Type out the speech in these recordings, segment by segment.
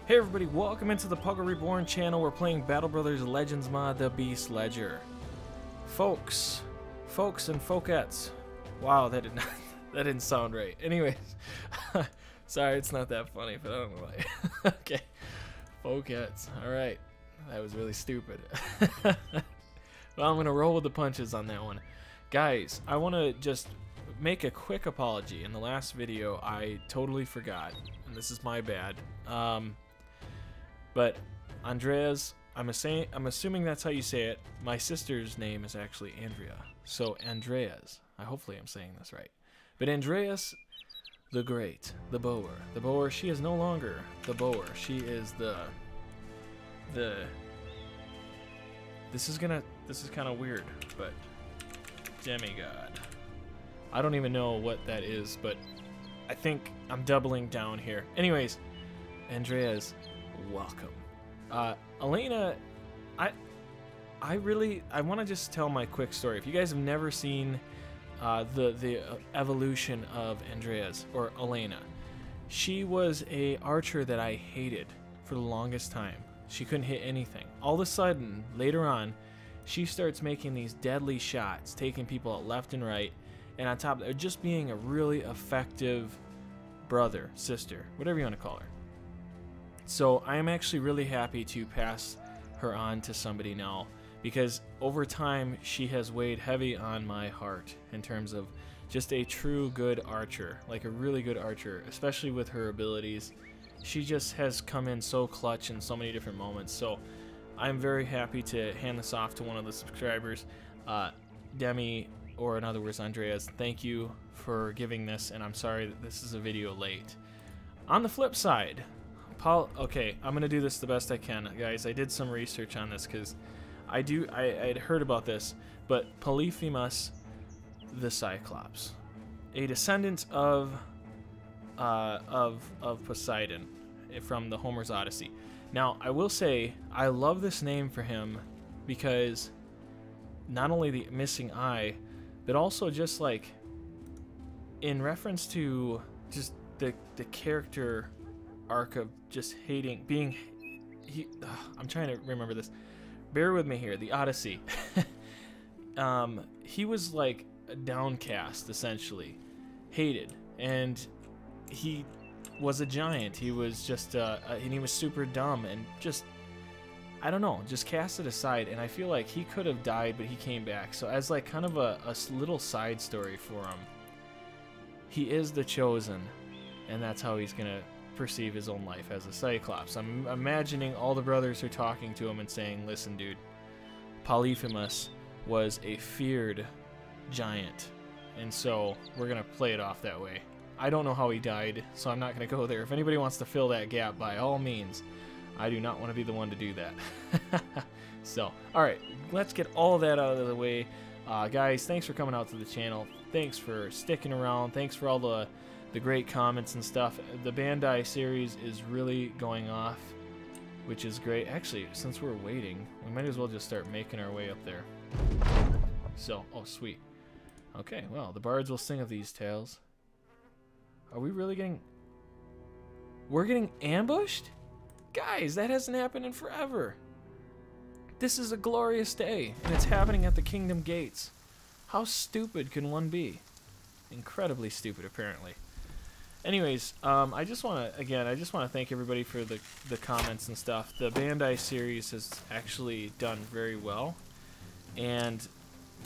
Hey everybody, welcome into the Puggle Reborn channel. We're playing Battle Brothers Legends mod, The Beast Ledger. Folks and folkettes. Wow, that didn't sound right. Anyways, sorry, it's not that funny, but I don't know why. Okay, folkettes. All right, that was really stupid. Well, I'm gonna roll with the punches on that one, guys. I want to just make a quick apology. In the last video, I totally forgot, and this is my bad. But Andreas, I'm assuming that's how you say it. My sister's name is actually Andrea, so Andreas. Hopefully I'm saying this right. But Andreas the Great, the Bower. She is no longer the Bower. She is the. This is kind of weird, but demigod. I don't even know what that is, but I think I'm doubling down here. Anyways, Andreas, welcome. Elena, I want to just tell my quick story. If you guys have never seen the evolution of Andreas or Elena, she was a archer that I hated for the longest time. She couldn't hit anything. All of a sudden, later on, she starts making these deadly shots, taking people out left and right, and on top of it, just being a really effective brother, sister, whatever you want to call her. So I am actually really happy to pass her on to somebody now, because over time she has weighed heavy on my heart in terms of just a true good archer, like a really good archer, especially with her abilities. She just has come in so clutch in so many different moments. So I'm very happy to hand this off to one of the subscribers, Demi, or in other words Andreas. Thank you for giving this, and I'm sorry that this is a video late. On the flip side, okay, I'm gonna do this the best I can, guys. I did some research on this because I had heard about this, but Polyphemus the Cyclops, a descendant of Poseidon from the Homer's Odyssey. Now, I will say I love this name for him because not only the missing eye, but also just like in reference to just the character arc of just hating being I'm trying to remember this, bear with me here, the Odyssey. He was like a downcast, essentially hated, and he was a giant. He was just and he was super dumb and just, I don't know, just cast it aside. And I feel like he could have died, but he came back. So as like kind of a little side story for him, he is the chosen, and that's how he's gonna perceive his own life as a Cyclops. I'm imagining all the brothers are talking to him and saying, listen dude, Polyphemus was a feared giant, and so we're gonna play it off that way. I don't know how he died, so I'm not gonna go there. If anybody wants to fill that gap, by all means. I do not want to be the one to do that. So alright, let's get all that out of the way. Guys, thanks for coming out to the channel. Thanks for sticking around. Thanks for all the great comments and stuff. The Bandai series is really going off, which is great. Actually, since we're waiting, we might as well just start making our way up there. So, oh sweet. Okay, well, the bards will sing of these tales. Are we really getting... We're getting ambushed? Guys, that hasn't happened in forever. This is a glorious day, and it's happening at the Kingdom Gates. How stupid can one be? Incredibly stupid, apparently. Anyways, I just want to thank everybody for the comments and stuff. The Bandai series has actually done very well, and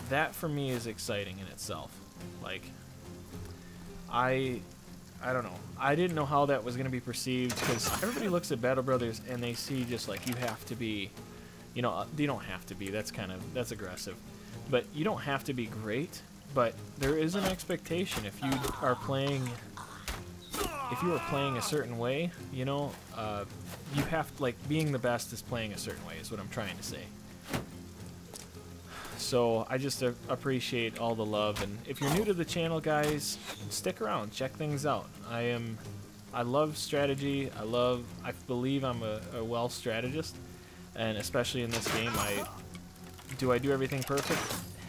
that for me is exciting in itself. Like, I don't know. I didn't know how that was going to be perceived, because everybody looks at Battle Brothers and they see just like you have to be, you know, you don't have to be. That's aggressive, but you don't have to be great. But there is an expectation if you are playing. If you are playing a certain way, you know, you have to, like, being the best is playing a certain way, is what I'm trying to say. So I just appreciate all the love, and if you're new to the channel, guys, stick around, check things out. I love strategy. I believe I'm a well strategist, and especially in this game, do I do everything perfect?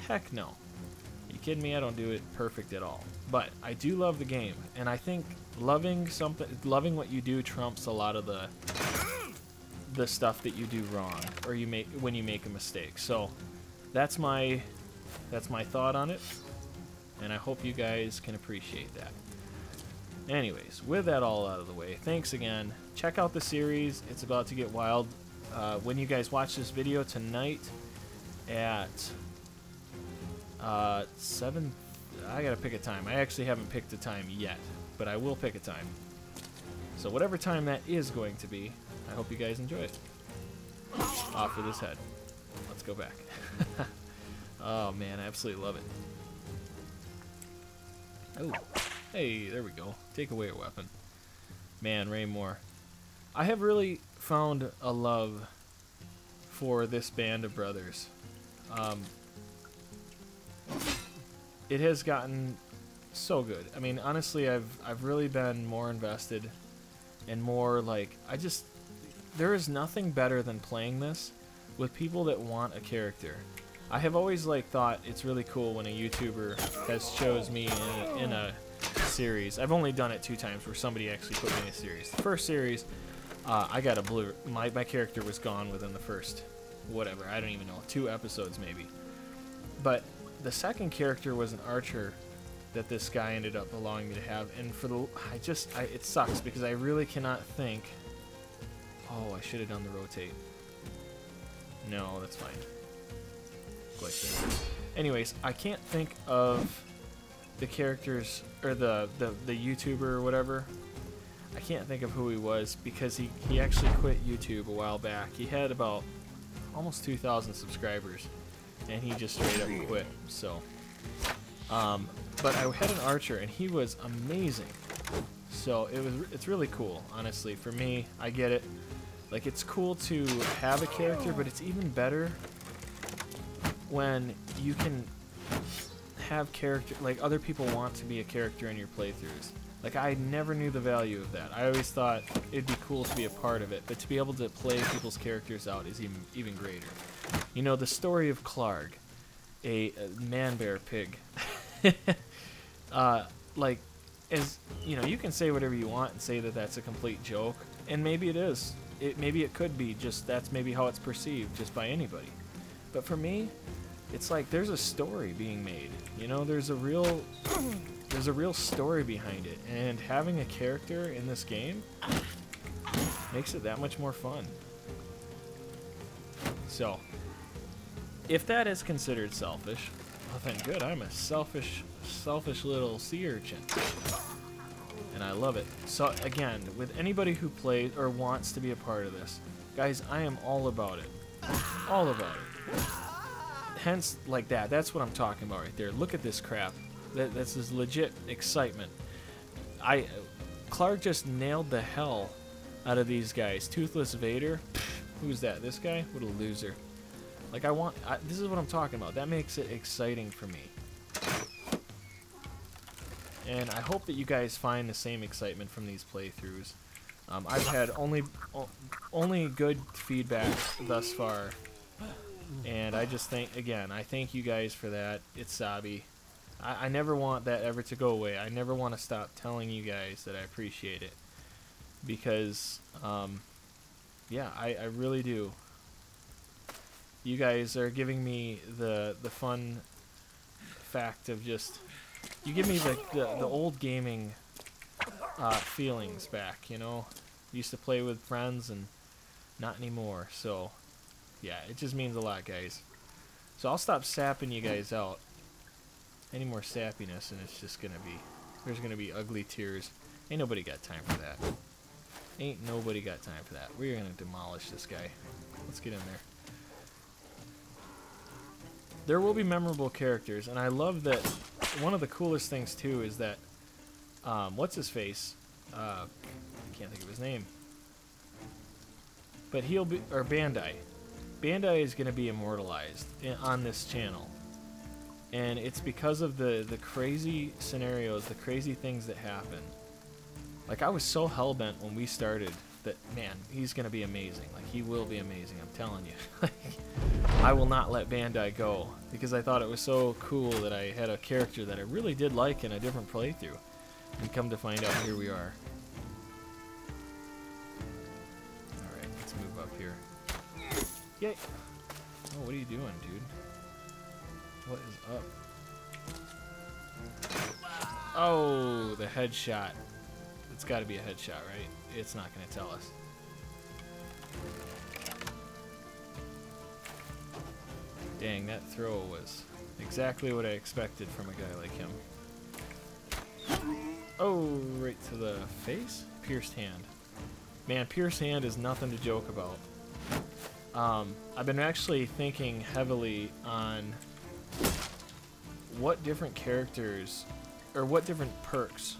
Heck no. Are you you kidding me? I don't do it perfect at all. But I do love the game, and I think loving what you do trumps a lot of the stuff that you do wrong or when you make a mistake. So that's my thought on it, and I hope you guys can appreciate that. Anyways, with that all out of the way, thanks again. Check out the series. It's about to get wild. When you guys watch this video tonight at 7, I gotta pick a time. I actually haven't picked a time yet, but I will pick a time. So whatever time that is going to be, I hope you guys enjoy it. Off with his head. Let's go back. Oh man, I absolutely love it. Oh, hey, there we go. Take away a weapon. Man, Raymore. I have really found a love for this band of brothers. It has gotten so good. I mean, honestly, I've really been more invested and more like, there is nothing better than playing this with people that want a character. I have always thought it's really cool when a YouTuber has chose me in a series. I've only done it 2 times where somebody actually put me in a series. The first series, I got a blue. My character was gone within the first, whatever, I don't even know, 2 episodes maybe. But the second character was an archer that this guy ended up allowing me to have, and for the, it sucks because I really cannot think. Oh, I should have done the rotate. No, that's fine. Anyways, I can't think of the characters or the YouTuber or whatever. I can't think of who he was because he actually quit YouTube a while back. He had about almost 2,000 subscribers, and he just straight up quit. So, but I had an archer, and he was amazing. So it's really cool, honestly. For me, I get it. Like, it's cool to have a character, but it's even better when you can have character, like other people want to be a character in your playthroughs. Like, I never knew the value of that. I always thought it'd be cool to be a part of it, but to be able to play people's characters out is even greater. You know, the story of Clark, a man-bear pig. Like, as you know, you can say whatever you want and say that that's a complete joke, and maybe it is. Maybe it could be, just that's maybe how it's perceived just by anybody. But for me, it's like there's a story being made. You know, there's a real story behind it, and having a character in this game makes it that much more fun. So, if that is considered selfish, well then good, I'm a selfish little sea urchin. And I love it. So again, with anybody who plays or wants to be a part of this, guys, I am all about it. All about it. Hence, like that. That's what I'm talking about right there. Look at this crap. That's this legit excitement. Clark just nailed the hell out of these guys. Toothless Vader. Who's that? This guy? What a loser. Like, this is what I'm talking about. That makes it exciting for me. And I hope that you guys find the same excitement from these playthroughs. I've had only good feedback thus far. And I just think, again, I thank you guys for that. It's Sabi. I never want that ever to go away. I never want to stop telling you guys that I appreciate it. Because, yeah, I really do. You guys are giving me the fun fact of just... You give me the old gaming feelings back, you know? Used to play with friends and not anymore, so... Yeah, it just means a lot, guys. So I'll stop sapping you guys out. Any more sappiness, and it's just gonna be... There's gonna be ugly tears. Ain't nobody got time for that. Ain't nobody got time for that. We're gonna demolish this guy. Let's get in there. There will be memorable characters, and I love that... One of the coolest things, too, is that... what's his face? I can't think of his name. But he'll be... Or Bandai. Bandai is going to be immortalized on this channel. And it's because of the crazy scenarios, the crazy things that happen. Like, I was so hellbent when we started that, man, he's going to be amazing. Like, he will be amazing, I'm telling you. I will not let Bandai go, because I thought it was so cool that I had a character that I really did like in a different playthrough. And come to find out, here we are. Alright, let's move up here. Yay! Oh, what are you doing, dude? What is up? Oh, the headshot. It's got to be a headshot, right? It's not going to tell us. Dang, that throw was exactly what I expected from a guy like him. Oh, right to the face? Pierced hand. Man, pierced hand is nothing to joke about. I've been actually thinking heavily on what different characters, or what different perks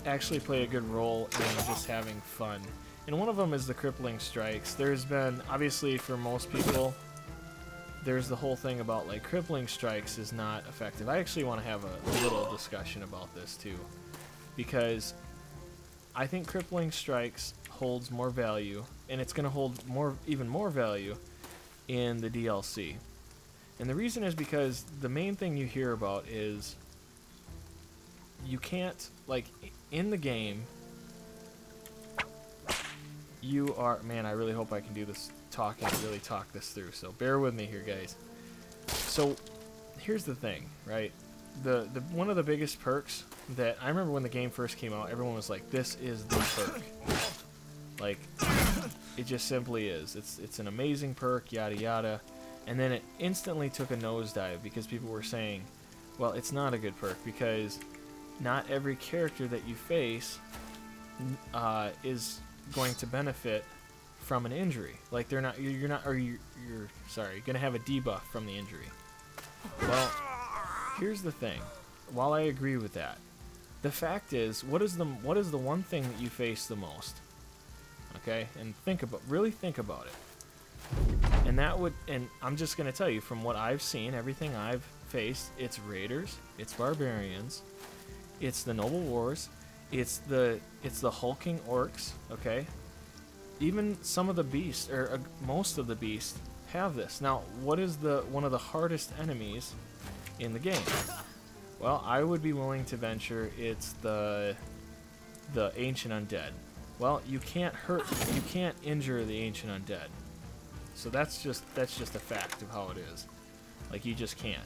actually play a good role in just having fun. And one of them is the crippling strikes. There's been, obviously for most people, there's the whole thing about like crippling strikes is not effective. I actually want to have a little discussion about this too, because I think crippling strikes holds more value, and it's going to hold even more value in the DLC. And the reason is because the main thing you hear about is you can't, like, in the game, you are, man, I really hope I can do this talking, really talk this through, so bear with me here, guys. So, here's the thing, right? The one of the biggest perks that, I remember when the game first came out, everyone was like, this is the perk. Like, it just simply is. It's an amazing perk, yada yada. And then it instantly took a nosedive because people were saying, well, it's not a good perk because not every character that you face is going to benefit from an injury. Like, you're gonna have a debuff from the injury. Well, here's the thing. While I agree with that, the fact is, what is the one thing that you face the most? Okay, and really think about it. And and I'm just gonna tell you from what I've seen, everything I've faced, it's raiders, it's barbarians, it's the noble wars, it's the hulking orcs. Okay, even some of the beasts, or most of the beasts, have this. Now, what is one of the hardest enemies in the game? Well, I would be willing to venture it's the ancient undead. Well, you can't injure the ancient undead. So that's just a fact of how it is. Like, you just can't.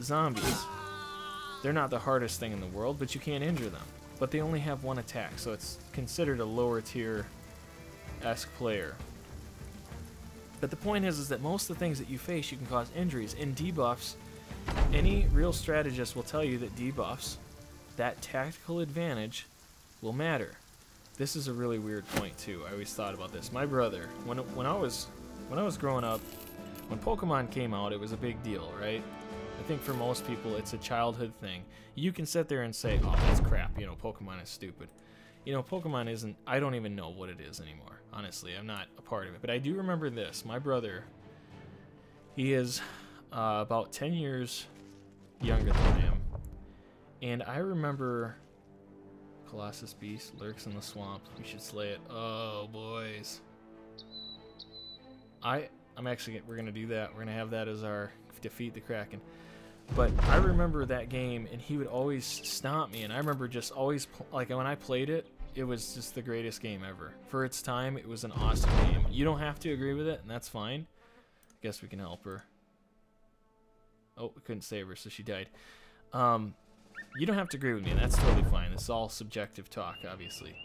Zombies, they're not the hardest thing in the world, but you can't injure them. But they only have one attack, so it's considered a lower tier-esque player. But the point is that most of the things that you face, you can cause injuries. In debuffs, any real strategist will tell you that debuffs, that tactical advantage, will matter. This is a really weird point too. I always thought about this. My brother, when I was growing up, when Pokemon came out, it was a big deal, right? I think for most people, it's a childhood thing. You can sit there and say, "Oh, that's crap. You know, Pokemon is stupid." You know, Pokemon isn't. I don't even know what it is anymore. Honestly, I'm not a part of it. But I do remember this. My brother, he is about 10 years younger than I am, and I remember. Colossus Beast lurks in the swamp. We should slay it. Oh, boys. We're gonna do that. We're gonna have that as our defeat the Kraken. But I remember that game, and he would always stomp me, and I remember just always, like, when I played it, it was just the greatest game ever. For its time, it was an awesome game. You don't have to agree with it, and that's fine. Guess we can help her. Oh, we couldn't save her, so she died. You don't have to agree with me, and that's totally fine. This is all subjective talk, obviously.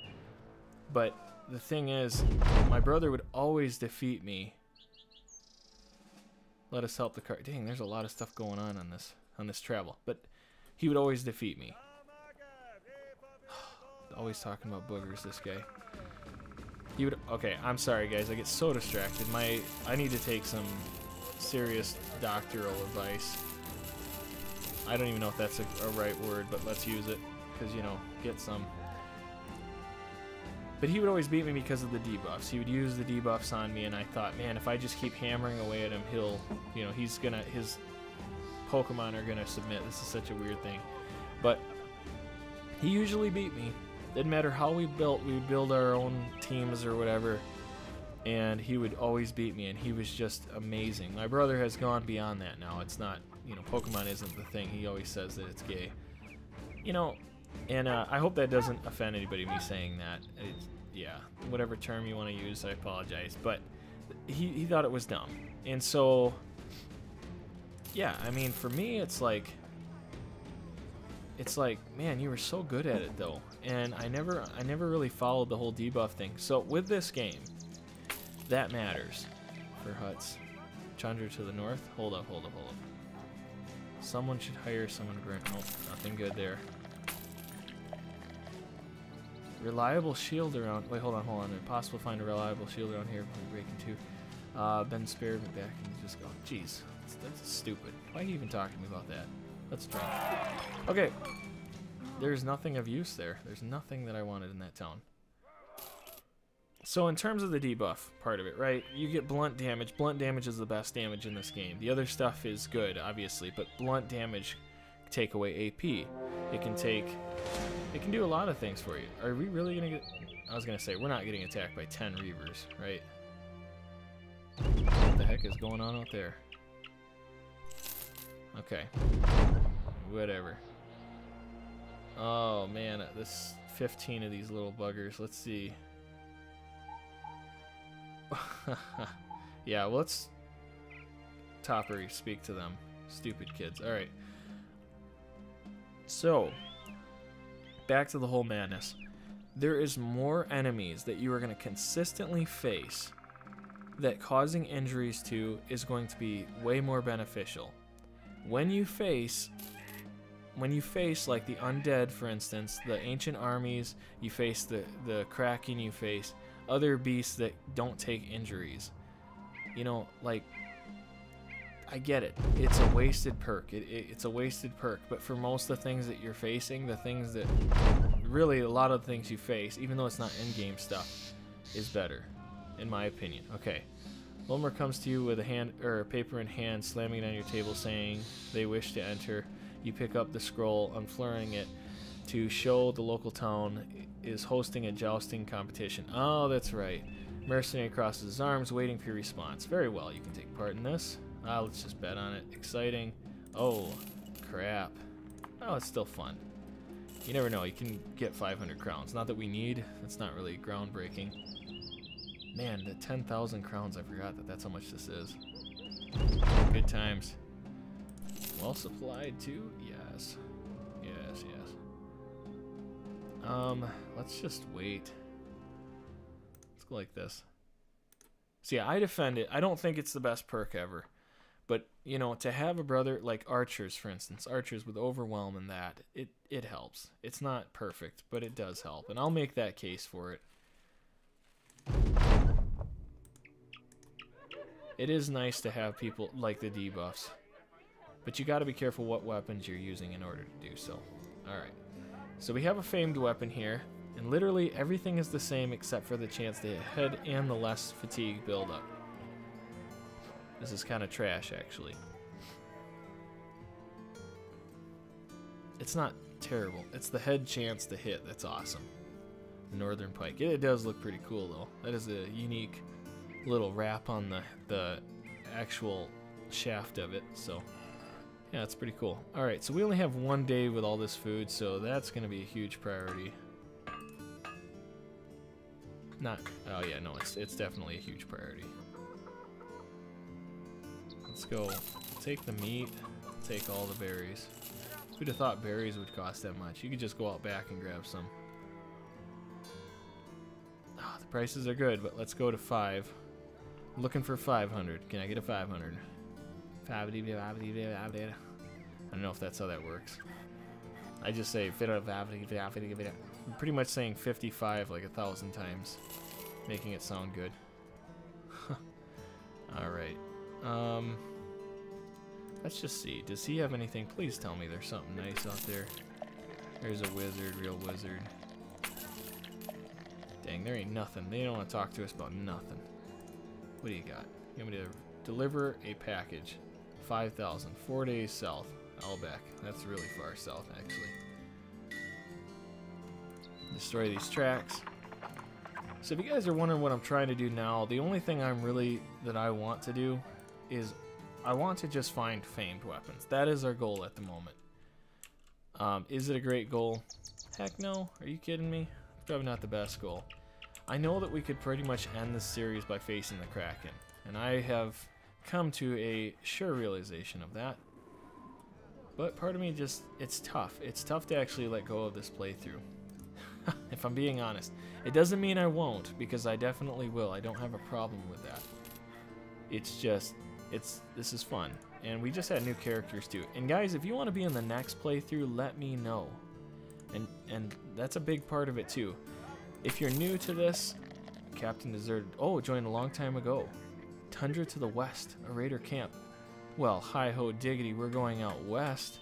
But the thing is, my brother would always defeat me. Let us help the car. Dang, there's a lot of stuff going on this travel. But he would always defeat me. Always talking about boogers, this guy. He would. Okay, I'm sorry, guys. I get so distracted. I need to take some serious doctoral advice. I don't even know if that's a right word, but let's use it, because, you know, get some. But he would always beat me because of the debuffs. He would use the debuffs on me, and I thought, man, if I just keep hammering away at him, he'll, you know, his Pokemon are gonna submit. This is such a weird thing. But He usually beat me. Didn't matter how we would build our own teams or whatever, and he would always beat me, and he was just amazing. My brother has gone beyond that now. It's not, you know, Pokemon isn't the thing. He always says that it's gay. You know, and I hope that doesn't offend anybody, me saying that. Yeah, whatever term you want to use, I apologize. But he thought it was dumb. And so, yeah, I mean, for me, it's like, man, you were so good at it, though. And I never really followed the whole debuff thing. So with this game, that matters for huts. Chandra to the north. Hold up. Someone should hire someone to grant. Oh, nothing good there. Reliable shield around. Wait, hold on. Impossible to find a reliable shield around here. Breaking two. Been spared me back and just go. Jeez, that's stupid. Why are you even talking to me about that? Let's drink. Okay. There's nothing of use there. There's nothing that I wanted in that town. So in terms of the debuff part of it, right? You get blunt damage. Blunt damage is the best damage in this game. The other stuff is good, obviously, but blunt damage take away AP. It can do a lot of things for you. Are we really gonna get? I was gonna say we're not getting attacked by 10 Reavers, right? What the heck is going on out there? Okay. Whatever. Oh man, this 15 of these little buggers. Let's see. Yeah, well, let's Topper speak to them. Stupid kids. Alright. So, back to the whole madness. There is more enemies that you are going to consistently face that causing injuries to is going to be way more beneficial. When you face like the undead, for instance, the ancient armies, you face the Kraken, you face other beasts that don't take injuries. You know, like, I get it. It's a wasted perk. It's a wasted perk. But for most of the things that you're facing, the things that really a lot of the things you face, even though it's not in-game stuff, is better, in my opinion. Okay. Wilmer comes to you with a hand or a paper in hand, slamming it on your table, saying they wish to enter. You pick up the scroll, unfurling it to show the local town is hosting a jousting competition. Oh, that's right. Mercenary crosses his arms, waiting for your response. Very well, you can take part in this. Let's just bet on it. Exciting. Oh, crap. Oh, it's still fun. You never know, you can get 500 crowns. Not that we need, that's not really groundbreaking. Man, the 10,000 crowns, I forgot that that's how much this is. Good times. Well supplied too? Yes. Yes, yes. Let's just wait. Let's go like this. So yeah, I defend it. I don't think it's the best perk ever. But, you know, to have a brother like archers, for instance, archers with overwhelm and that, it helps. It's not perfect, but it does help. And I'll make that case for it. It is nice to have people like the debuffs. But you got to be careful what weapons you're using in order to do so. Alright. So we have a famed weapon here. And literally everything is the same except for the chance to hit head and the less fatigue buildup. This is kind of trash, actually. It's not terrible. It's the head chance to hit that's awesome. The Northern Pike. It does look pretty cool, though. That is a unique little wrap on the actual shaft of it. So, yeah, it's pretty cool. Alright, so we only have one day with all this food, so that's going to be a huge priority. Oh yeah, no, it's definitely a huge priority. Let's go. Take the meat, take all the berries. Who'd have thought berries would cost that much? You could just go out back and grab some. Oh, the prices are good, but let's go to 5. I'm looking for 500. Can I get a 500? I don't know if that's how that works. I just say I'm pretty much saying 55 like 1,000 times, making it sound good. Alright. Let's just see. Does he have anything? Please tell me there's something nice out there. There's a wizard, real wizard. Dang, there ain't nothing. They don't want to talk to us about nothing. What do you got? You want me to deliver a package. 5,000. 4 days south. Albeck. That's really far south, actually. Destroy these tracks. So if you guys are wondering what I'm trying to do now, the only thing that I want to do is I want to just find famed weapons. That is our goal at the moment. Is it a great goal? Heck no. Are you kidding me? Probably not the best goal. I know that we could pretty much end this series by facing the Kraken, and I have come to a sure realization of that. But part of me just, it's tough. It's tough to actually let go of this playthrough. If I'm being honest. It doesn't mean I won't, because I definitely will. I don't have a problem with that. It's just, this is fun. And we just had new characters too. And guys, if you want to be in the next playthrough, let me know. And that's a big part of it too. If you're new to this, Captain Deserted, oh, joined a long time ago. Tundra to the west, a raider camp. Well, hi-ho diggity, we're going out west.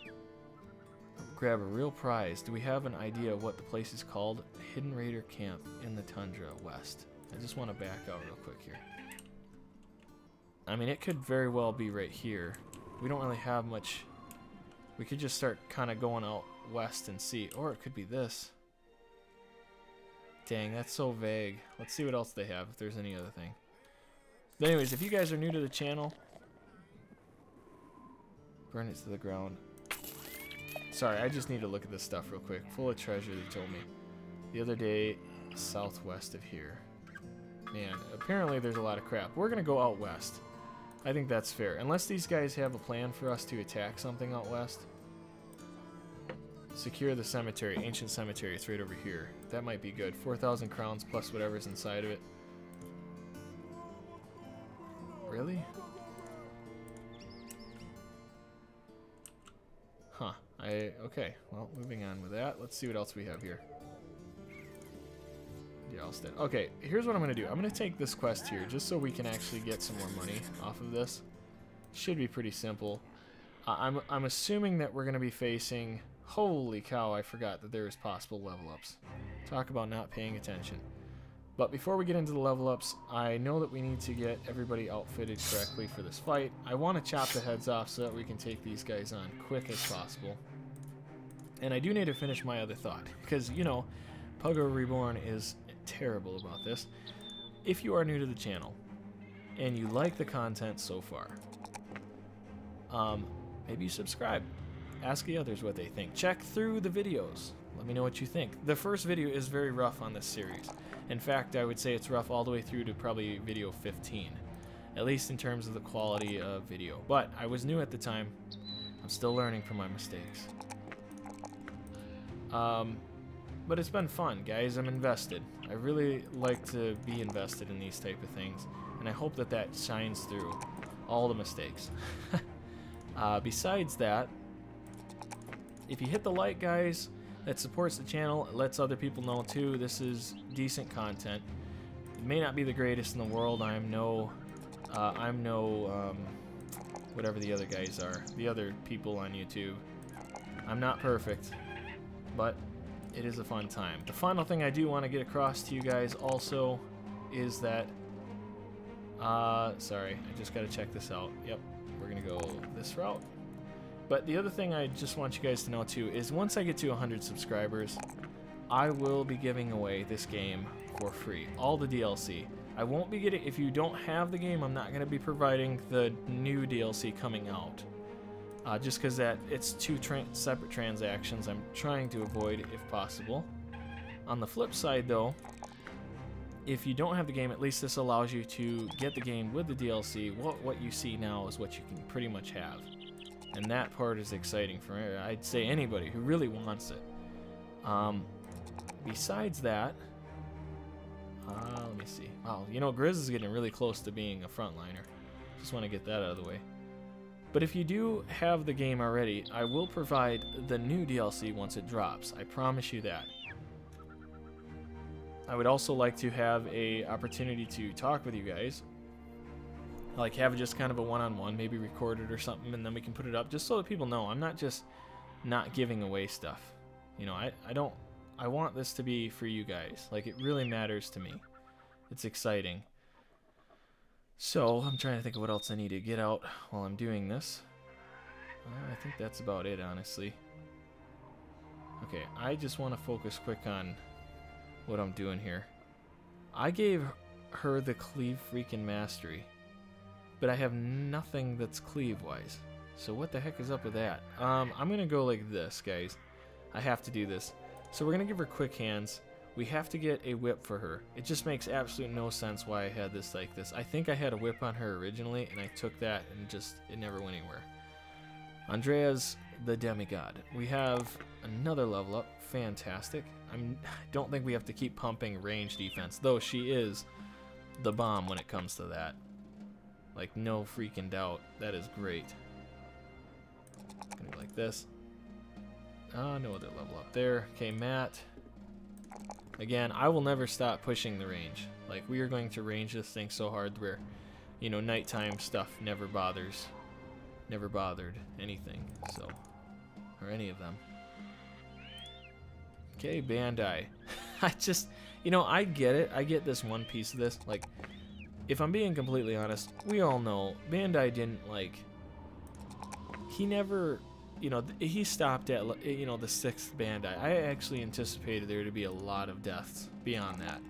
Grab a real prize. Do we have an idea of what the place is called? Hidden Raider Camp in the Tundra West. I just want to back out real quick here. I mean, it could very well be right here. We don't really have much. We could just start kind of going out west and see. Or it could be this. Dang, that's so vague. Let's see what else they have, if there's any other thing. But anyways, if you guys are new to the channel, burn it to the ground. Sorry, I just need to look at this stuff real quick. Full of treasure, they told me. The other day, southwest of here. Man, apparently there's a lot of crap. We're going to go out west. I think that's fair. Unless these guys have a plan for us to attack something out west. Secure the cemetery. Ancient cemetery. It's right over here. That might be good. 4,000 crowns plus whatever's inside of it. Really? Huh. Okay. Well, moving on with that. Let's see what else we have here. Yeah, I'll stay. Okay, here's what I'm going to do. I'm going to take this quest here just so we can actually get some more money off of this. Should be pretty simple. I'm assuming that we're going to be facing... Holy cow, I forgot that there is possible level ups. Talk about not paying attention. But before we get into the level ups, I know that we need to get everybody outfitted correctly for this fight. I want to chop the heads off so that we can take these guys on quick as possible. And I do need to finish my other thought, because, you know, Puggo Reborn is terrible about this. If you are new to the channel, and you like the content so far, maybe subscribe. Ask the others what they think. Check through the videos. Let me know what you think. The first video is very rough on this series. In fact, I would say it's rough all the way through to probably video 15. At least in terms of the quality of video. But I was new at the time. I'm still learning from my mistakes. But it's been fun, guys. I'm invested. I really like to be invested in these type of things. And I hope that that shines through all the mistakes. Besides that, if you hit the like, guys, that supports the channel. It lets other people know too. This is decent content. It may not be the greatest in the world. I'm no whatever the other guys are. The other people on YouTube. I'm not perfect, but it is a fun time. The final thing I do want to get across to you guys also is that sorry, I just got to check this out. Yep, we're gonna go this route. But the other thing I just want you guys to know too is once I get to 100 subscribers, I will be giving away this game for free. All the DLC. I won't be getting, if you don't have the game, I'm not going to be providing the new DLC coming out. Just because that it's two separate transactions I'm trying to avoid if possible. On the flip side though, if you don't have the game, at least this allows you to get the game with the DLC. What you see now is what you can pretty much have. And that part is exciting for, I'd say, anybody who really wants it. Besides that, let me see. Wow, you know, Grizz is getting really close to being a frontliner. Just want to get that out of the way. But if you do have the game already, I will provide the new DLC once it drops. I promise you that. I would also like to have an opportunity to talk with you guys. Like have just kind of a one-on-one, maybe record it or something, and then we can put it up just so that people know I'm not just not giving away stuff. You know, I want this to be for you guys. Like, it really matters to me. It's exciting. So I'm trying to think of what else I need to get out while I'm doing this. I think that's about it, honestly. Okay, I just want to focus quick on what I'm doing here. I gave her the cleave freaking mastery, but I have nothing that's cleave-wise. So what the heck is up with that? I'm gonna go like this, guys. I have to do this. So we're gonna give her quick hands. We have to get a whip for her. It just makes absolute no sense why I had this like this. I think I had a whip on her originally, and I took that and just, it never went anywhere. Andrea's the demigod. We have another level up. Fantastic. I don't think we have to keep pumping range defense, though she is the bomb when it comes to that. Like, no freaking doubt. That is great. Gonna go like this. No other level up there. Okay, Matt. Again, I will never stop pushing the range. Like, we are going to range this thing so hard where, you know, nighttime stuff never bothered anything, so, or any of them. Okay, Bandai. I just, you know, I get it. I get this one piece of this. Like, if I'm being completely honest, we all know Bandai didn't, like, he never, you know, he stopped at, you know, the 6th Bandai. I actually anticipated there to be a lot of deaths beyond that,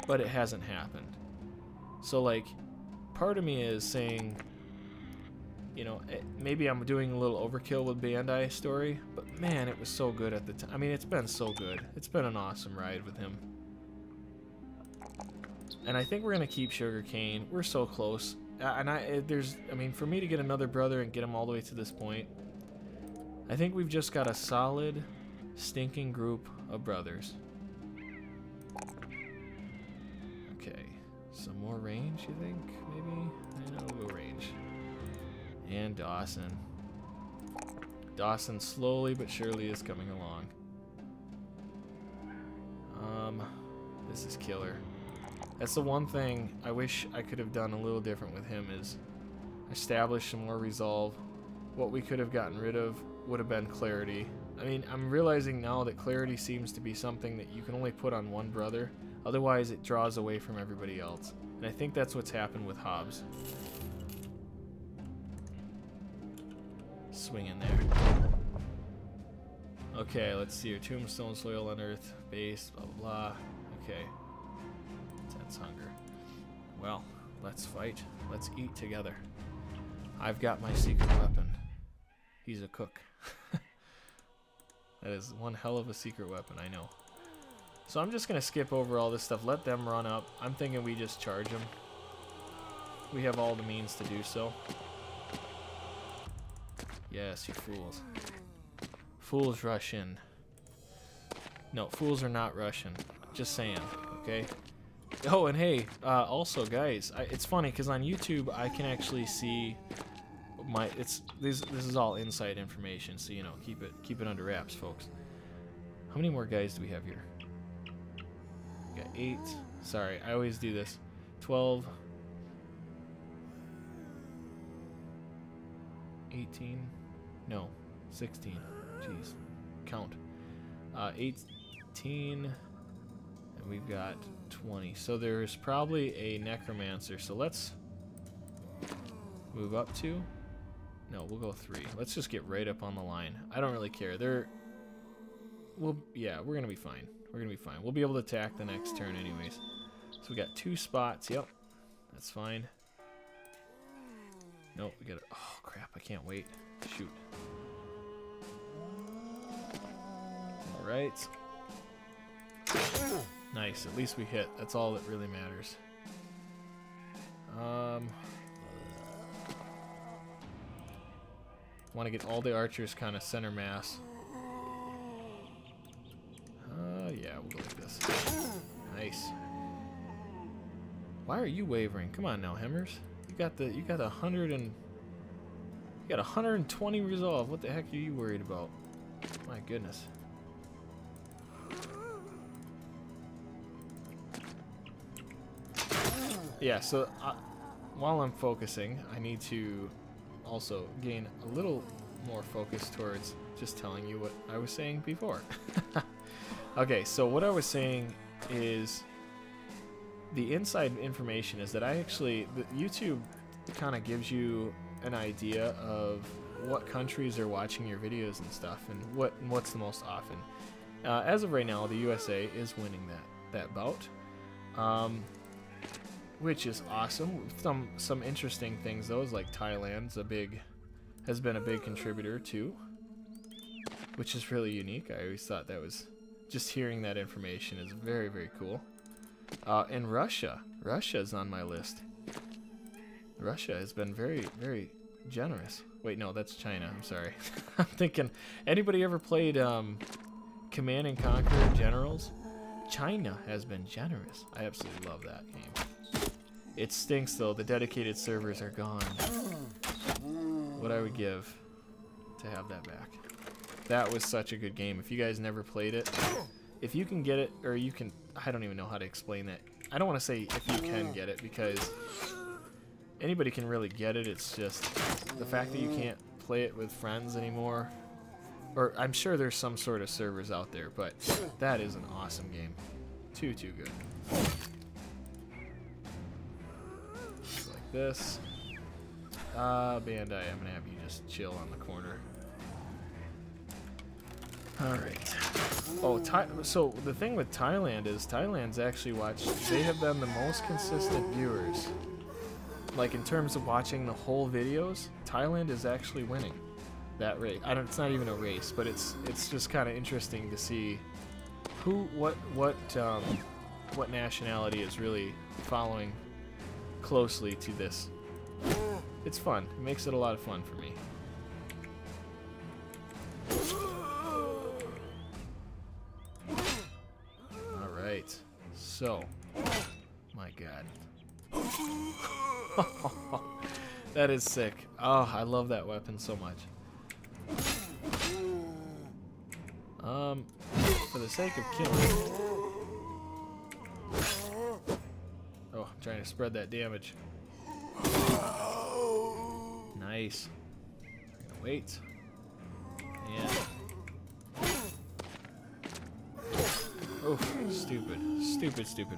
but it hasn't happened. So, like, part of me is saying, you know, maybe I'm doing a little overkill with Bandai story, but man, it was so good at the time. I mean, it's been so good. It's been an awesome ride with him. And I think we're going to keep Sugarcane. We're so close. And I mean, for me to get another brother and get him all the way to this point, I think we've just got a solid, stinking group of brothers. Okay, some more range, you think? Maybe? We'll go range. And Dawson. Dawson slowly but surely is coming along. This is killer. That's the one thing I wish I could have done a little different with him, is establish some more resolve. What we could have gotten rid of would have been clarity. I mean, I'm realizing now that clarity seems to be something that you can only put on one brother. Otherwise, it draws away from everybody else. And I think that's what's happened with Hobbs. Swing in there. Okay, let's see here. Tombstone, soil, unearth, base, blah, blah, blah. Okay. Intense hunger. Well, let's fight. Let's eat together. I've got my secret weapon. He's a cook. That is one hell of a secret weapon, I know. So I'm just going to skip over all this stuff. Let them run up. I'm thinking we just charge them. We have all the means to do so. Yes, you fools. Fools rush in. No, fools are not Russian. Just saying, okay? Oh, and hey, also, guys, it's funny because on YouTube I can actually see my. This is all inside information, so you know, keep it under wraps, folks. How many more guys do we have here? We got 8. Sorry, I always do this. 12. 18. No, 16. Jeez, count. 18, and we've got 20. So there's probably a necromancer. So let's move up 2. No, we'll go 3. Let's just get right up on the line. I don't really care. Yeah, we're gonna be fine. We're gonna be fine. We'll be able to attack the next turn anyways. So we got 2 spots. Yep, that's fine. Nope, we got it. Oh crap! I can't wait. Shoot. All right. Nice. At least we hit. That's all that really matters. Want to get all the archers kind of center mass. Yeah, we'll go like this. Nice. Why are you wavering? Come on now, Hemmers. You got 120 resolve. What the heck are you worried about? My goodness. Yeah, so while I'm focusing, I need to also gain a little more focus towards just telling you what I was saying before. Okay, so what I was saying is the inside information is that YouTube kind of gives you an idea of what countries are watching your videos and stuff, and what's the most often. As of right now, the USA is winning that. that bout, which is awesome. Some interesting things though is like Thailand's has been a big contributor too, which is really unique. I always thought that was, just hearing that information is very, very cool. And Russia's on my list. Russia has been very, very generous. Wait, no, that's China. I'm sorry. I'm thinking, anybody ever played Command and Conquer Generals? China has been generous. I absolutely love that game. It stinks though, the dedicated servers are gone. What I would give to have that back. That was such a good game. If you guys never played it, if you can get it, or you can, I don't even know how to explain that. I don't want to say if you can get it, because anybody can really get it. It's just the fact that you can't play it with friends anymore. Or I'm sure there's some sort of servers out there, but that is an awesome game. Too good. Just like this. Bandai, I'm gonna have you just chill on the corner. Alright. Oh, so the thing with Thailand is Thailand's actually they have been the most consistent viewers. Like in terms of watching the whole videos, Thailand is actually winning that race. It's not even a race, but it's just kind of interesting to see what nationality is really following closely to this. It's fun. It makes it a lot of fun for me. Alright. So, my god. That is sick. Oh, I love that weapon so much. For the sake of killing. Oh, I'm trying to spread that damage. Nice. I'm gonna wait. And oh, stupid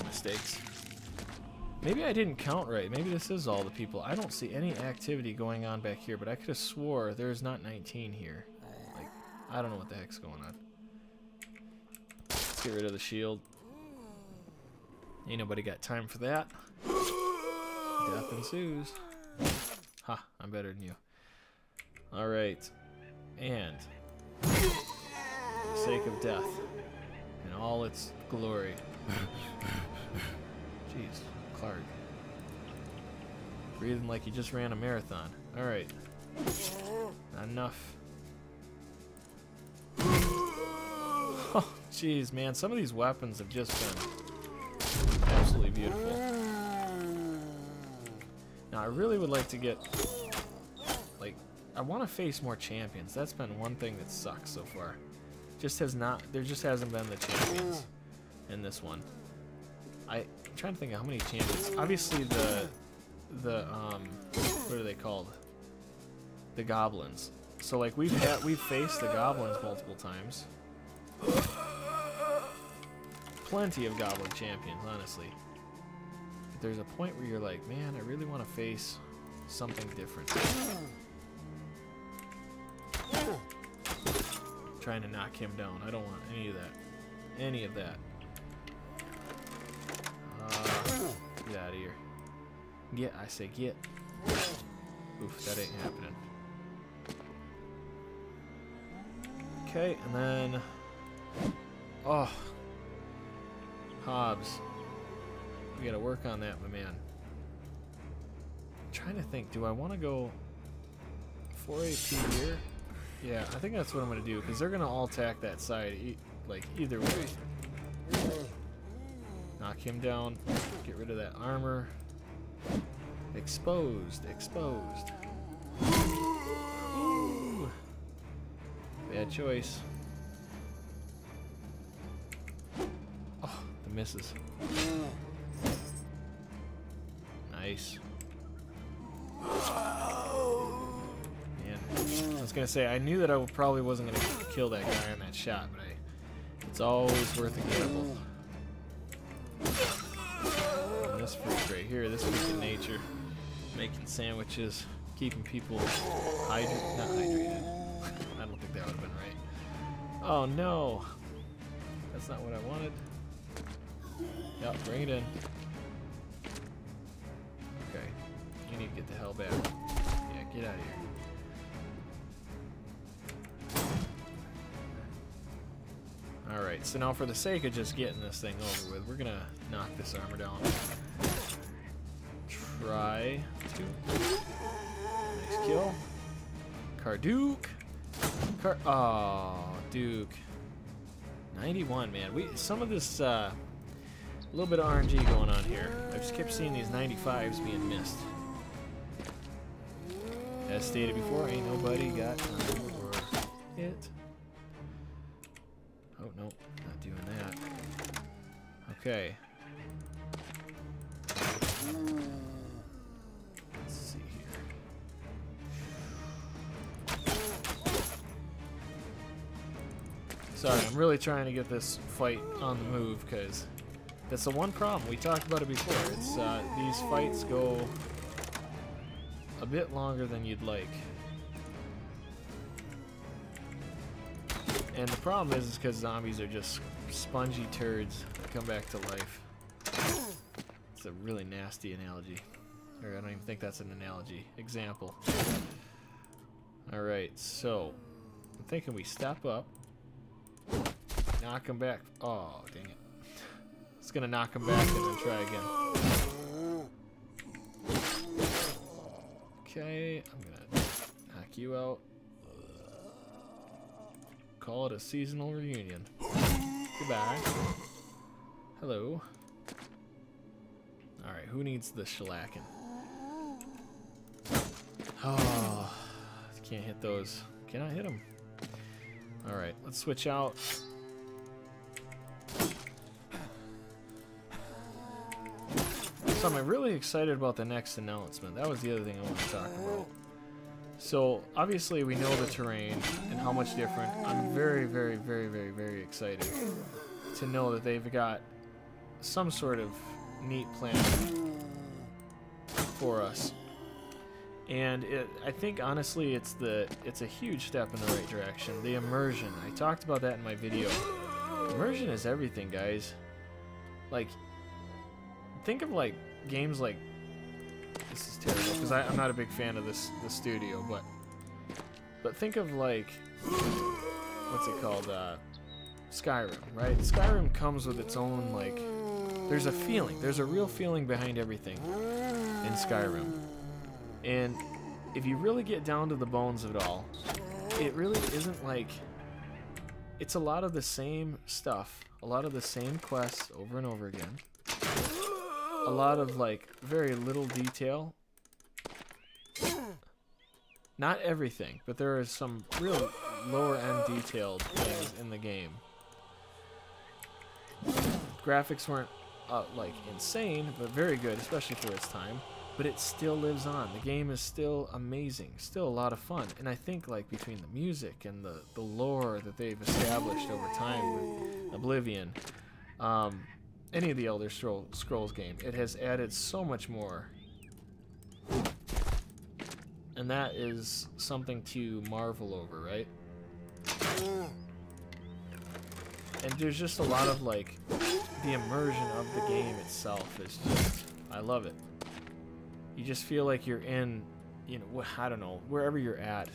mistakes. Maybe I didn't count right. Maybe this is all the people. I don't see any activity going on back here, but I could have swore there's not 19 here. Like, I don't know what the heck's going on. Let's get rid of the shield. Ain't nobody got time for that. Death ensues. Ha, I'm better than you. Alright. And for the sake of death in all its glory. Jeez, Clark. Breathing like you just ran a marathon. Alright. Not enough. Oh, jeez, man. Some of these weapons have just been absolutely beautiful. Now, I really would like to get, like, I want to face more champions. That's been one thing that sucks so far. There just hasn't been the champions in this one. I'm trying to think of how many champions. Obviously, what are they called? The goblins. So, like, we've faced the goblins multiple times. Plenty of goblin champions, honestly. But there's a point where you're like, man, I really want to face something different. Trying to knock him down. I don't want any of that. Any of that. Get out of here. Get, I say get. Oof, that ain't happening. Okay, and then... Oh. Hobbs. We gotta work on that, my man. I'm trying to think, do I want to go 4 AP here? Yeah, I think that's what I'm gonna do, because they're gonna all attack that side, like, either way. Knock him down, get rid of that armor. Exposed. Ooh. Bad choice. Oh, the misses. Nice. Man, I was gonna say, I knew that I probably wasn't gonna kill that guy on that shot, but it's always worth a gamble. And this freak right here, this freak in nature, making sandwiches, keeping people not hydrated. I don't think that would have been right. Oh no, that's not what I wanted. Yep, bring it in. Okay. You need to get the hell back. Yeah, get out of here. Alright, so now for the sake of just getting this thing over with, we're gonna knock this armor down. Try to. Nice kill. Carduke. Oh, Duke. 91, man. Some of this, a little bit of RNG going on here. I just kept seeing these 95s being missed. As stated before, ain't nobody got time for it. Oh, no, not doing that. Okay. Let's see here. Sorry, I'm really trying to get this fight on the move, because that's the one problem. We talked about it before. It's these fights go a bit longer than you'd like. And the problem is because zombies are just spongy turds that come back to life. It's a really nasty analogy. Or I don't even think that's an analogy. Example. Alright, so I'm thinking we step up. Knock him back. Oh, dang it. It's gonna knock him back and then try again. Okay, I'm gonna knock you out. Call it a seasonal reunion. Goodbye. Hello. Alright, who needs the shellacking? Oh, can't hit those. Cannot hit them. Alright, let's switch out. So I'm really excited about the next announcement. That was the other thing I want to talk about. So obviously we know the terrain and how much different. I'm very, very, very, very, very excited to know that they've got some sort of neat plan for us. And I think honestly it's a huge step in the right direction. The immersion. I talked about that in my video. Immersion is everything, guys. Like, think of like games like, this is terrible because I'm not a big fan of the studio, but think of like, what's it called, Skyrim, right? Skyrim comes with its own, like, there's a feeling, there's a real feeling behind everything in Skyrim, and if you really get down to the bones of it all, it really isn't like, it's a lot of the same stuff, a lot of the same quests over and over again. A lot of like very little detail. Not everything, but there is some real lower end detailed things in the game. Graphics weren't like insane, but very good, especially for its time. But it still lives on. The game is still amazing, still a lot of fun. And I think like between the music and the lore that they've established over time with Oblivion, any of the Elder Scrolls game, it has added so much more. And that is something to marvel over, right? And there's just a lot of like, the immersion of the game itself is just, I love it. You just feel like you're in, you know, I don't know, wherever you're at.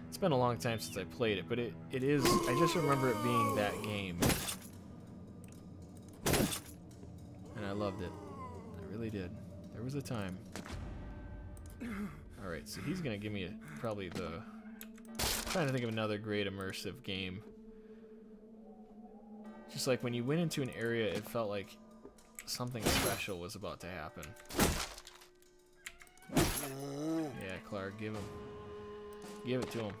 It's been a long time since I played it, but it is, I just remember it being that game. And I loved it. I really did. There was a time. Alright, so he's gonna give me probably the... I'm trying to think of another great immersive game. Just like when you went into an area, it felt like something special was about to happen. Yeah, Clark, give him. Give it to him.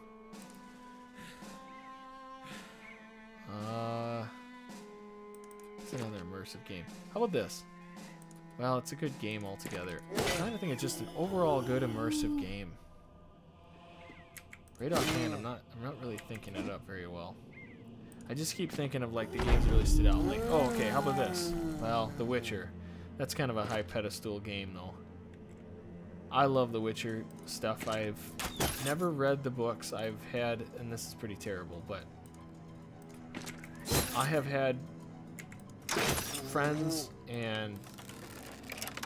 It's another immersive game. How about this? Well, it's a good game altogether. I'm trying to think of just an overall good immersive game. Right offhand, I'm not really thinking it up very well. I just keep thinking of like the games that really stood out. Like, oh, okay, how about this? Well, The Witcher. That's kind of a high pedestal game, though. I love The Witcher stuff. I've never read the books. I've had, and this is pretty terrible, but I have had friends and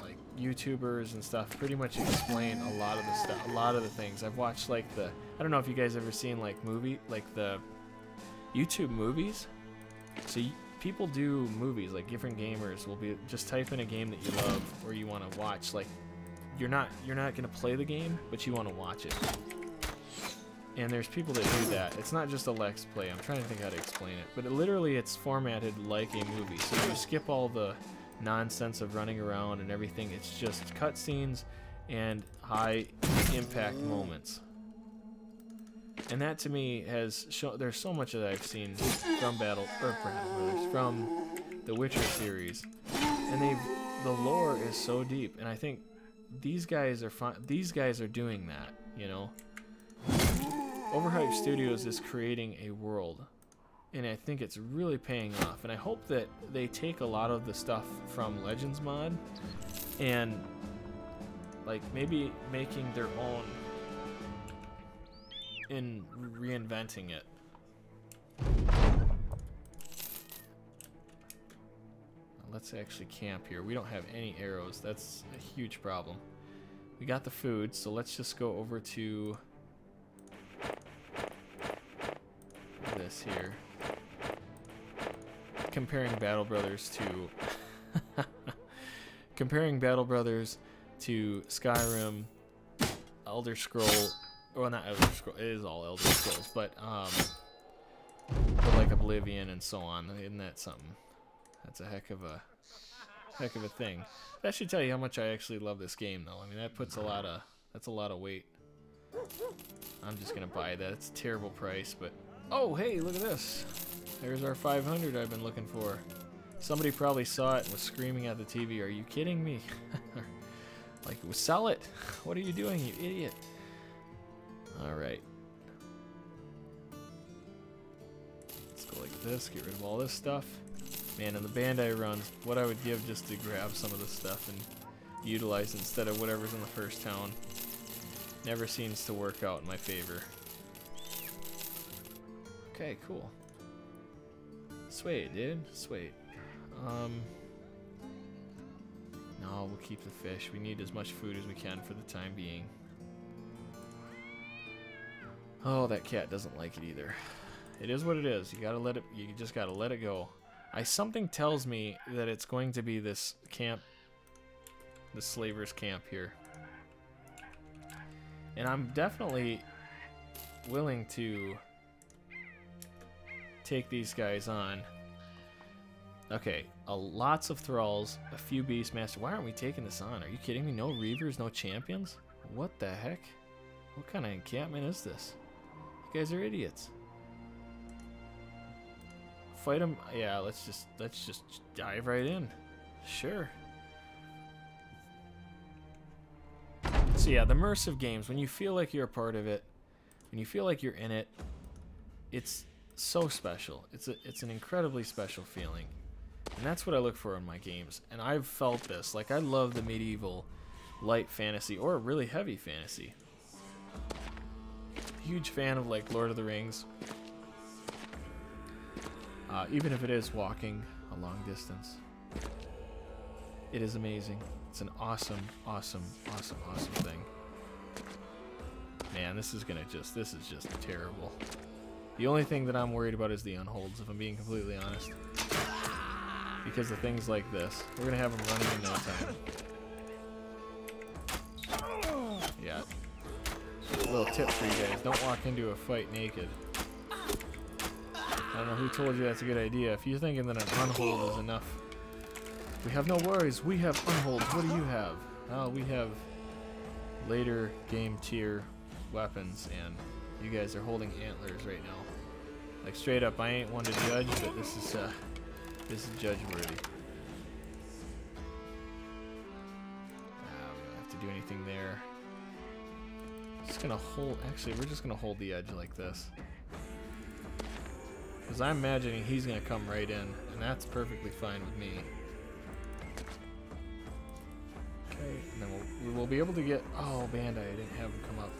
like YouTubers and stuff pretty much explain a lot of the stuff, a lot of the things. I've watched like I don't know if you guys ever seen like the YouTube movies. So people do movies, like different gamers will be just type in a game that you love or you want to watch. Like you're not gonna play the game, but you want to watch it. And there's people that do that. It's not just a Let's Play. I'm trying to think how to explain it, but literally it's formatted like a movie. So you skip all the nonsense of running around and everything. It's just cutscenes and high impact moments. And that to me has shown, there's so much that I've seen from from the Witcher series, and the lore is so deep, and I think these guys are doing that, you know. Overhyped Studios is creating a world, and I think it's really paying off, and I hope that they take a lot of the stuff from Legends mod and like maybe making their own in reinventing it. Let's actually camp here. We don't have any arrows. That's a huge problem. We got the food, so let's just go over to this here. Comparing Battle Brothers to Skyrim, Elder Scroll. Well, not Elder Scrolls. It is all Elder Scrolls, but like Oblivion and so on. Isn't that something? That's a heck of a thing. That should tell you how much I actually love this game, though. I mean, that's a lot of weight. I'm just gonna buy that. It's a terrible price, but oh, hey, look at this. There's our 500 I've been looking for. Somebody probably saw it and was screaming at the TV. Are you kidding me? Like, sell it. What are you doing, you idiot? Alright. Let's go like this, get rid of all this stuff. Man, in the Bandai runs, what I would give just to grab some of this stuff and utilize instead of whatever's in the first town never seems to work out in my favor. Okay, cool. Sweet, dude. Sweet. No, we'll keep the fish. We need as much food as we can for the time being. Oh, that cat doesn't like it either. It is what it is. You gotta let it. You just gotta let it go. Something tells me that it's going to be this camp, the slavers' camp here, and I'm definitely willing to take these guys on. Okay, lots of thralls, a few beastmasters. Why aren't we taking this on? Are you kidding me? No reavers, no champions? What the heck? What kind of encampment is this? You guys are idiots. Fight them. Yeah, let's just dive right in. Sure. So yeah, the immersive games, when you feel like you're a part of it, when you feel like you're in it, it's so special. It's an incredibly special feeling. And that's what I look for in my games. And I've felt this. Like, I love the medieval light fantasy or really heavy fantasy. Huge fan of like Lord of the Rings. Even if it is walking a long distance. It is amazing. It's an awesome, awesome, awesome, awesome thing. Man, this is just terrible. The only thing that I'm worried about is the unholds, if I'm being completely honest. Because of things like this. We're gonna have them running in no time. Yeah. A little tip for you guys, don't walk into a fight naked. I don't know who told you that's a good idea. If you're thinking that an unhold is enough. We have no worries, we have unholds. What do you have? Oh, we have later game tier weapons, and you guys are holding antlers right now. Like, straight up, I ain't one to judge, but this is judge worthy. We don't have to do anything there. Just gonna hold, actually we're just gonna hold the edge like this. Because I'm imagining he's gonna come right in, and that's perfectly fine with me. Okay, and then we'll be able to get, oh, Bandai, I didn't have him come up.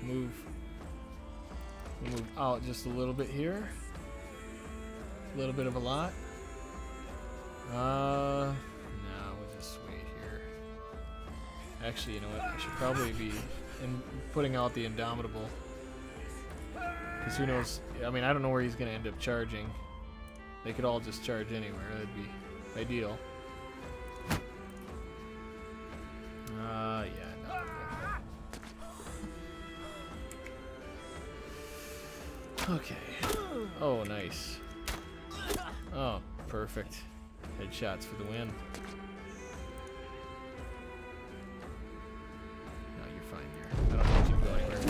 We'll move out just a little bit here. A little bit of a lot. No, we'll just wait here. Actually, you know what? I should probably be putting out the Indomitable. Because who knows? I mean, I don't know where he's going to end up charging. They could all just charge anywhere. That'd be ideal. Yeah, no. Okay. Oh, nice. Oh, perfect. Headshots for the win. No, you're fine here. I don't want you to go anywhere.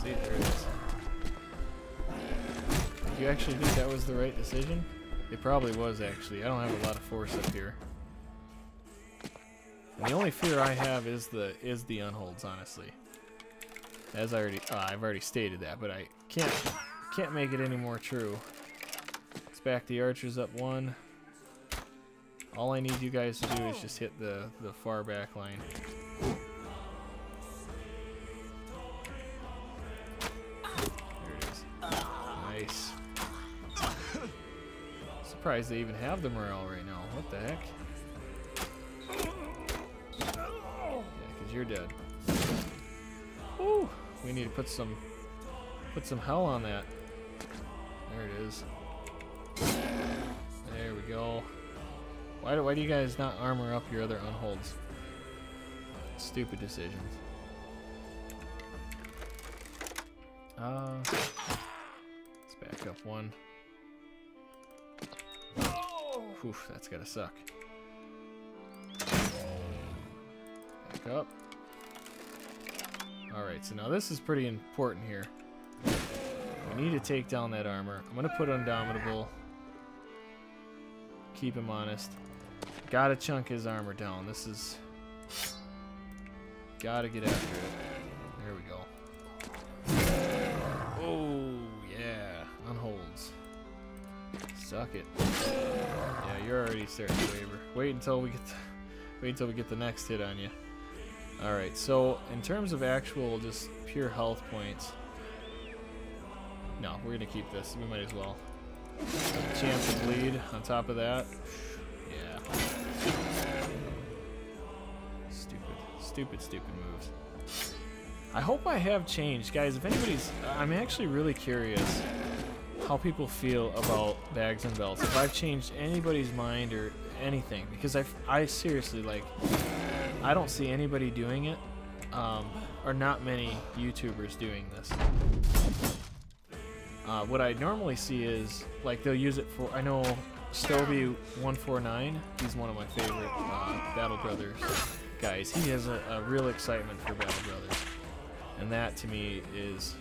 See, there it is. Do you actually think that was the right decision? It probably was, actually. I don't have a lot of force up here. And the only fear I have is the unholds, honestly. As I've already stated that, but I can't make it any more true. Let's back the archers up one. All I need you guys to do is just hit the far back line. There it is. Nice. Surprised they even have the morale right now. What the heck? Yeah, because you're dead. Woo! We need to put some hell on that. There it is. There we go. Why do you guys not armor up your other unholds? Stupid decisions. Let's back up one. Whew, that's gotta suck. Back up. Alright, so now this is pretty important here. We need to take down that armor. I'm gonna put Indomitable. Keep him honest. Gotta chunk his armor down. This is... Gotta get after it. There we go. Oh, yeah. Unholds. Suck it. Yeah, you're already starting to waver. Wait until we get the next hit on you. Alright, so in terms of actual just pure health points... No, we're gonna keep this. We might as well. Chance to bleed on top of that. Yeah. Stupid moves. I hope I have changed. Guys, if anybody's... I'm actually really curious how people feel about bags and belts. If I've changed anybody's mind or anything. Because I seriously, like... I don't see anybody doing it. Or not many YouTubers doing this. What I normally see is, like, they'll use it for... I know Stovey149, he's one of my favorite Battle Brothers guys. He has a real excitement for Battle Brothers. And that, to me, is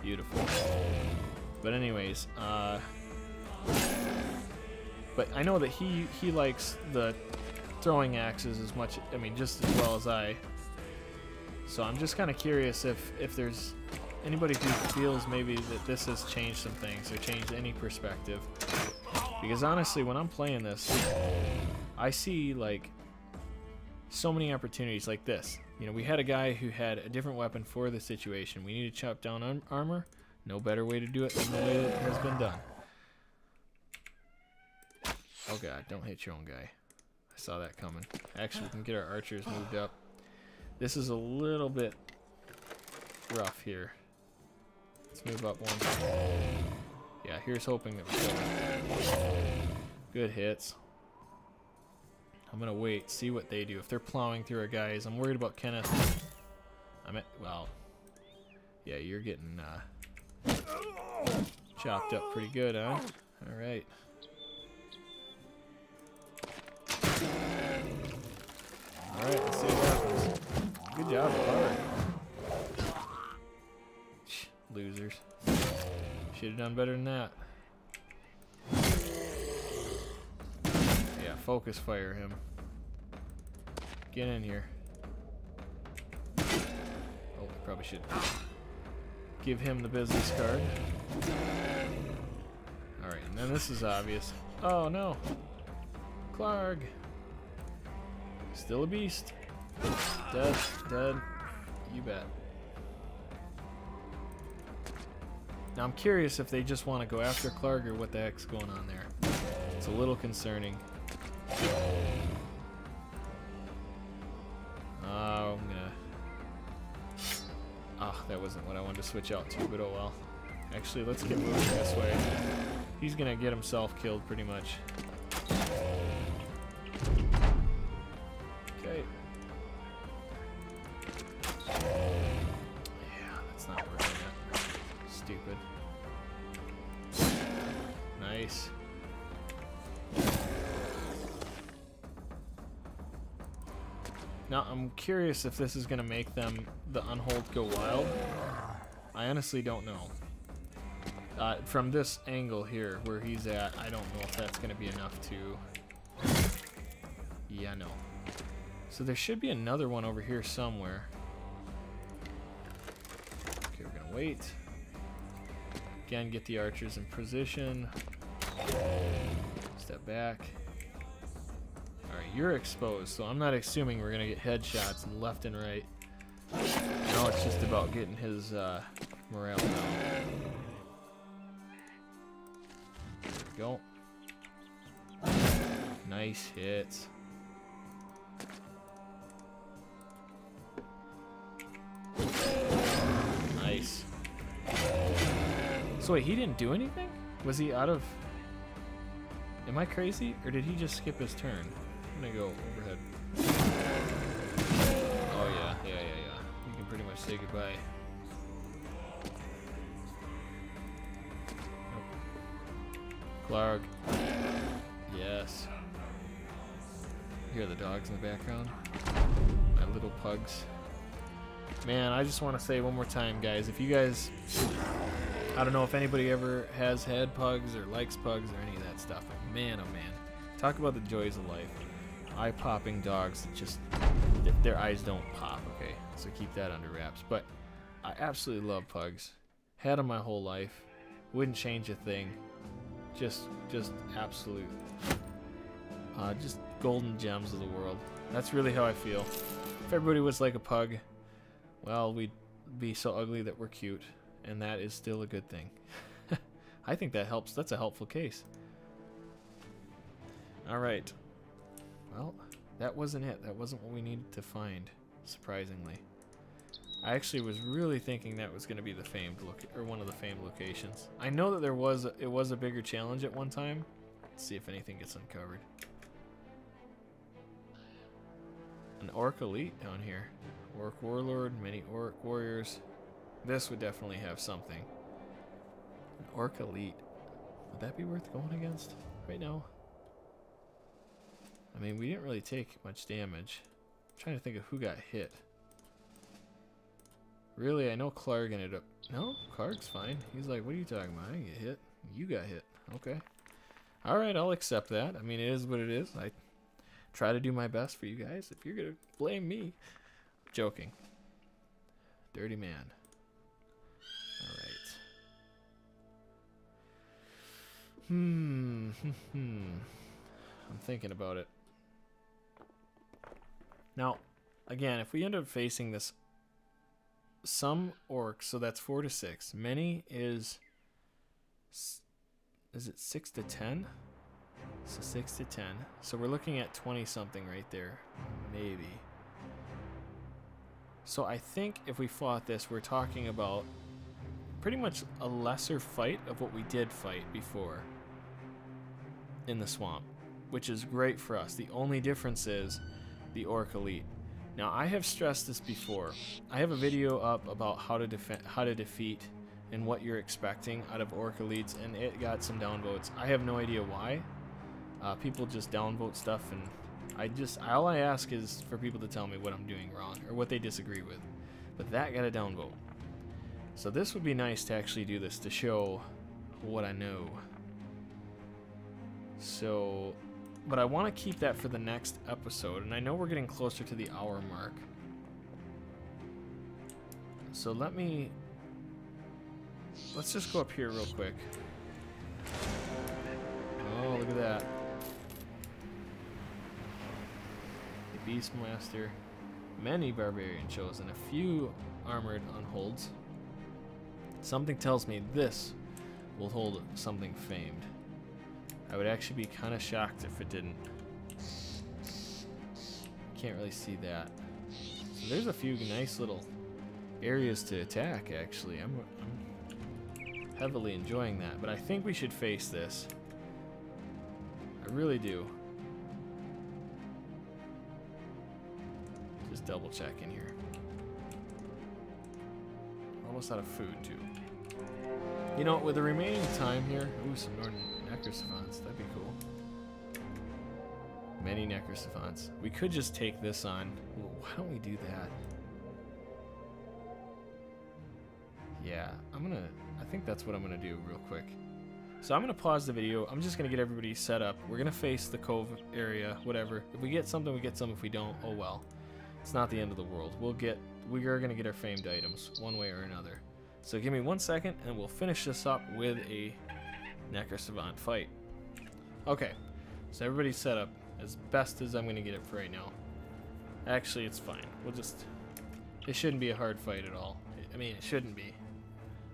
beautiful. But anyways, but I know that he likes the throwing axes as much, I mean, just as well as I. So I'm just kind of curious if there's anybody who feels maybe that this has changed some things or changed any perspective. Because honestly, when I'm playing this, I see, like, so many opportunities like this. You know, we had a guy who had a different weapon for the situation. We need to chop down armor. No better way to do it than the way it has been done. Oh god, don't hit your own guy. I saw that coming. Actually, we can get our archers moved up. This is a little bit rough here. Let's move up one. Yeah, here's hoping that we go. Good hits. I'm gonna wait, see what they do. If they're plowing through our guys, I'm worried about Kenneth. Well, yeah, you're getting chopped up pretty good, huh? All right. All right, let's see what happens. Good job, Power. Losers. Should have done better than that. Yeah, focus fire him. Get in here. Oh, I probably should give him the business card. Alright, and then this is obvious. Oh no! Clark! Still a beast. Dead, dead. You bet. Now I'm curious if they just want to go after Clark or what the heck's going on there. It's a little concerning. I'm gonna... Ah, that wasn't what I wanted to switch out to, but oh well. Actually, let's get moving this way. He's gonna get himself killed pretty much. Okay. Yeah, that's not working yet. Stupid. Nice. Now, I'm curious if this is going to make them, the unhold, go wild. I honestly don't know. From this angle here, where he's at, I don't know if that's going to be enough to... Yeah, no. So there should be another one over here somewhere. Okay, we're going to wait. Again, get the archers in position. Step back. Alright, you're exposed, so I'm not assuming we're going to get headshots left and right. Now it's just about getting his morale down. There we go. Nice hits. Nice. So wait, he didn't do anything? Was he out of... Am I crazy? Or did he just skip his turn? I'm gonna go overhead. Oh yeah. You can pretty much say goodbye. Nope. Clark. Yes. Hear the dogs in the background? My little pugs. Man, I just want to say one more time, guys, if you guys... I don't know if anybody ever has had pugs or likes pugs or any of that stuff. But man, oh man. Talk about the joys of life. Eye-popping dogs that just... Their eyes don't pop, okay? So keep that under wraps. But I absolutely love pugs. Had them my whole life. Wouldn't change a thing. Just absolute... just golden gems of the world. That's really how I feel. If everybody was like a pug, well, we'd be so ugly that we're cute. And that is still a good thing. I think that helps. That's a helpful case. Alright. Well, that wasn't it. That wasn't what we needed to find, surprisingly. I actually was really thinking that was going to be the famed or one of the famed locations. I know that it was a bigger challenge at one time. Let's see if anything gets uncovered. An orc elite down here. Orc warlord, many orc warriors. This would definitely have something. An orc elite. Would that be worth going against right now? I mean, we didn't really take much damage. I'm trying to think of who got hit. Really, I know Clark ended up... No, Clark's fine. He's like, what are you talking about? I didn't get hit. You got hit. Okay. Alright, I'll accept that. I mean, it is what it is. I try to do my best for you guys. If you're going to blame me... Joking. Dirty man. Alright. I'm thinking about it. Now, again, if we end up facing this, some orcs, so that's 4 to 6. Many is it 6 to 10? So 6 to 10. So we're looking at 20 something right there, maybe. So I think if we fought this, we're talking about pretty much a lesser fight of what we did fight before in the swamp, which is great for us. The only difference is the orc elite. Now, I have stressed this before. I have a video up about how to defeat and what you're expecting out of orc elites, and it got some downvotes. I have no idea why. People just downvote stuff, and all I ask is for people to tell me what I'm doing wrong or what they disagree with. But that got a downvote. So this would be nice to actually do this to show what I know. So, but I want to keep that for the next episode, and I know we're getting closer to the hour mark. So let's just go up here real quick. Oh, look at that. The Beastmaster. Many barbarian chosen, a few armored unholds. Something tells me this will hold something famed. I would actually be kind of shocked if it didn't. Can't really see that. So there's a few nice little areas to attack, actually. I'm heavily enjoying that, but I think we should face this. I really do. Just double check in here. Almost out of food, too. You know, with the remaining time here, ooh, some Northern Necrosavants, that'd be cool. Many Necrosavants. We could just take this on. Well, why don't we do that? Yeah, I think that's what I'm gonna do real quick. So I'm gonna pause the video. I'm just gonna get everybody set up. We're gonna face the cove area, whatever. If we get something, we get some. If we don't, oh well. It's not the end of the world. We are gonna get our famed items one way or another. So give me 1 second and we'll finish this up with a Necrosavant fight. Okay, so everybody's set up as best as I'm gonna get it for right now. Actually, it's fine. It shouldn't be a hard fight at all. I mean, it shouldn't be.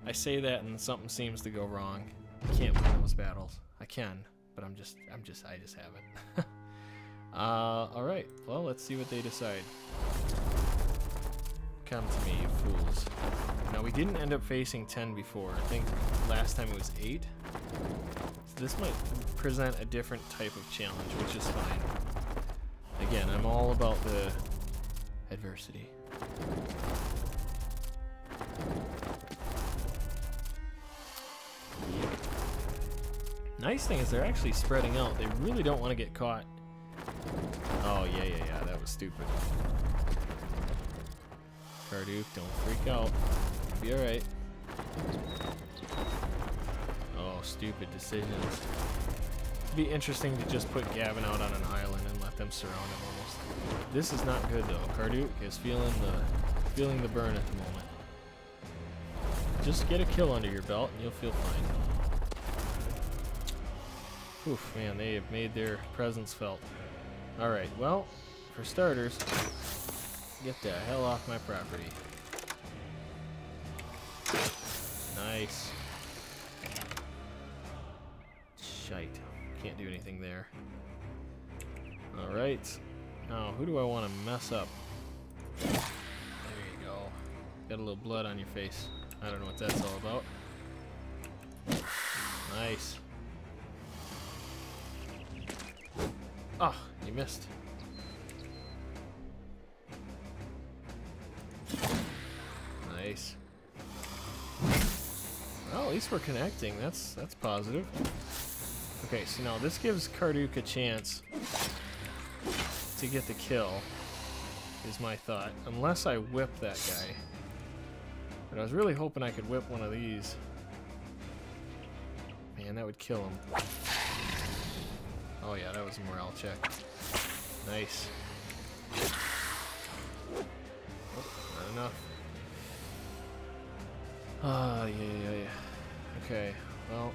I say that and something seems to go wrong. I can't win those battles. I can, but I just haven't. Alright, well, let's see what they decide. Come to me, you fools. Now, we didn't end up facing 10 before. I think last time it was 8. So this might present a different type of challenge, which is fine. Again, I'm all about the adversity. Yep. Nice thing is they're actually spreading out. They really don't want to get caught. Oh, yeah, that was stupid. Carduke, don't freak out. You'll be alright. Oh, stupid decisions. It'd be interesting to just put Gavin out on an island and let them surround him almost. This is not good though. Carduke is feeling the burn at the moment. Just get a kill under your belt and you'll feel fine. Oof, man, they have made their presence felt. Alright, well, for starters, get the hell off my property. Nice. Shite. Can't do anything there. Alright. Now, who do I want to mess up? There you go. Got a little blood on your face. I don't know what that's all about. Nice. Ah, oh, you missed. Nice. Well, at least we're connecting. That's positive. Okay, so now this gives Carduke a chance to get the kill, is my thought. Unless I whip that guy. But I was really hoping I could whip one of these. Man, that would kill him. Oh yeah, that was a morale check. Nice. Oh, not enough. Ah, yeah. Okay, well,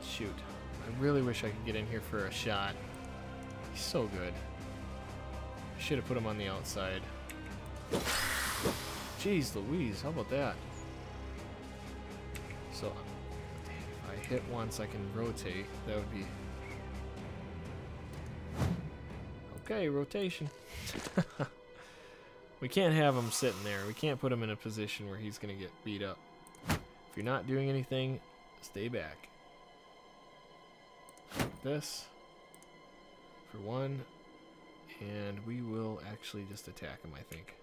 shoot. I really wish I could get in here for a shot. He's so good. I should have put him on the outside. Jeez Louise, how about that? So, if I hit once, I can rotate. That would be... Okay, rotation. We can't have him sitting there. We can't put him in a position where he's going to get beat up. If you're not doing anything, stay back. This for one, and we will actually just attack him, I think.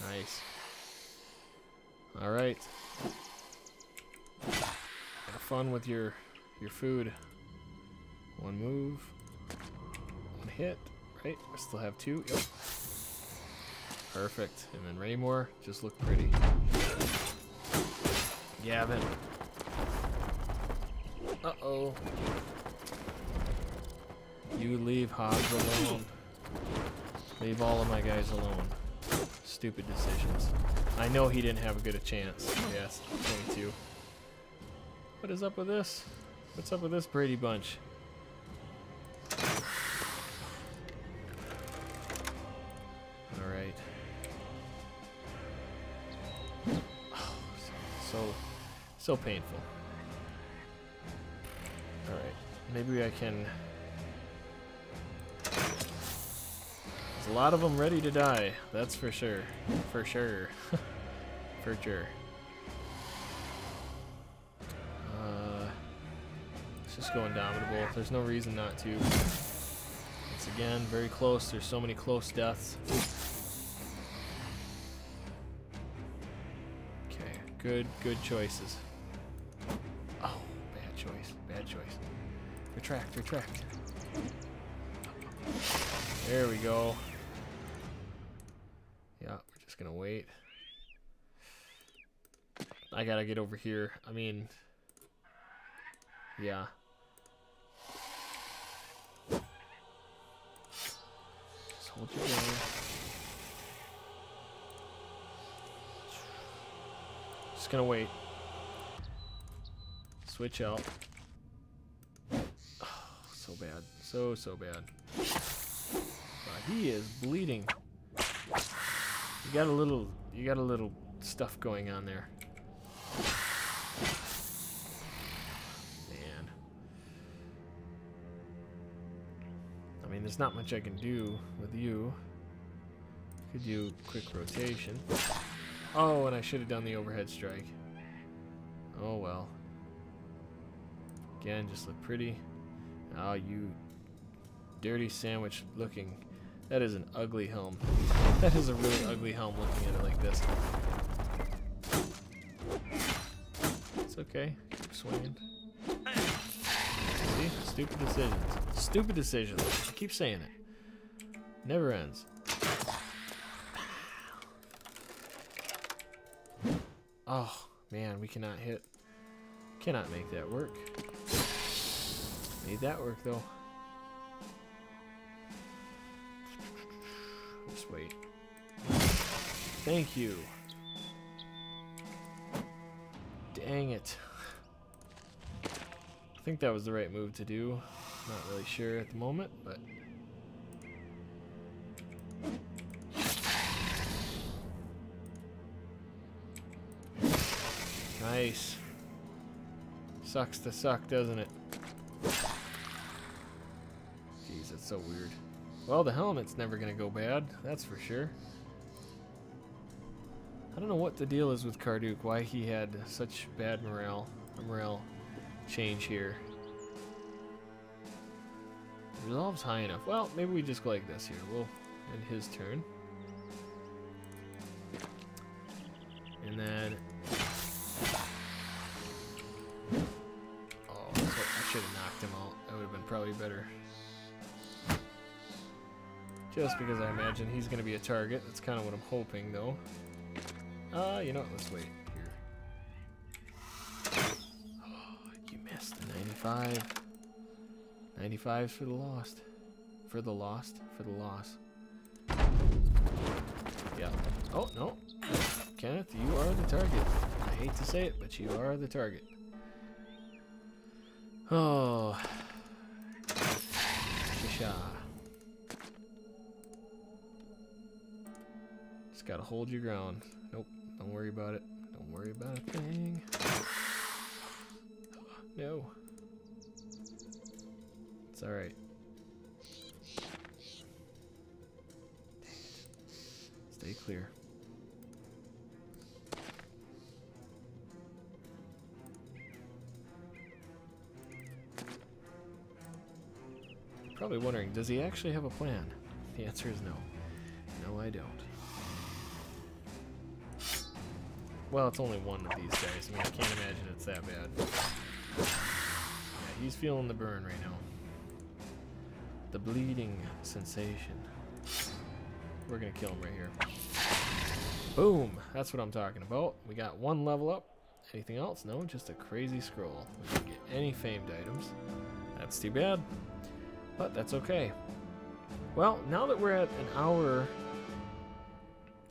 Nice. Alright. Have fun with your food. One move. One hit. Right? I still have 2. Yep. Perfect. And then Raymore. Just look pretty. Gavin. Uh-oh. You leave Hobbs alone. Leave all of my guys alone. Stupid decisions. I know he didn't have a good a chance. Yes, 22. What is up with this? What's up with this Brady Bunch? Alright. Oh, so painful. Alright, maybe I can There's a lot of them ready to die. That's for sure. For sure. For sure. Let's just go indomitable. There's no reason not to. Once again, very close. There's so many close deaths. Okay, good choices. Oh, bad choice. Bad choice. Retract, retract. There we go. Yeah, we're just gonna wait. I gotta get over here. I mean, yeah. Just hold your ground. Just gonna wait. Switch out. Oh, so bad. So bad. He is bleeding. You got a little stuff going on there. Man. I mean, there's not much I can do with you. Could do quick rotation. Oh, and I should have done the overhead strike. Oh well. Again, just look pretty. Oh, you dirty sandwich looking. That is an ugly helm. That is a really ugly helm looking at it like this. It's okay. Keep swinging. See? Stupid decisions. Stupid decisions. I keep saying it. Never ends. Oh, man, we cannot hit. Cannot make that work. Made that work, though. Just wait. Thank you. Dang it. I think that was the right move to do. Not really sure at the moment, but... Nice. Sucks to suck, doesn't it? Jeez, that's so weird. Well, the helmet's never gonna go bad, that's for sure. I don't know what the deal is with Karduk, why he had such bad morale. A morale change here. Resolve's high enough. Well, maybe we just go like this here. We'll end his turn. And then... Oh, I should have knocked him out. That would have been probably better. Just because I imagine he's going to be a target. That's kind of what I'm hoping, though. You know what? Let's wait here. Oh, you missed the 95. 95's for the lost. For the lost. For the loss. Yeah. Oh, no. Kenneth, you are the target. I hate to say it, but you are the target. Oh. Shisha. Just gotta hold your ground. Nope. Don't worry about it. Don't worry about a thing. No. It's alright. Stay clear. Probably wondering, does he actually have a plan? The answer is no. No, I don't. Well, it's only one of these guys. I mean, I can't imagine it's that bad. Yeah, he's feeling the burn right now. The bleeding sensation. We're gonna kill him right here. Boom! That's what I'm talking about. We got one level up. Anything else? No, just a crazy scroll. We didn't get any famed items. That's too bad. But that's okay. Well, now that we're at an hour...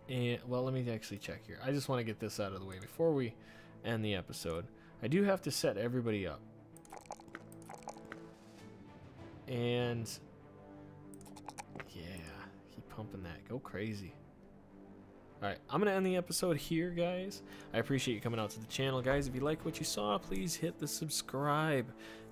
And, well, let me actually check here. I just want to get this out of the way before we end the episode. I do have to set everybody up. And... yeah, keep pumping that. Go crazy. Alright, I'm going to end the episode here, guys. I appreciate you coming out to the channel, guys. If you like what you saw, please hit the subscribe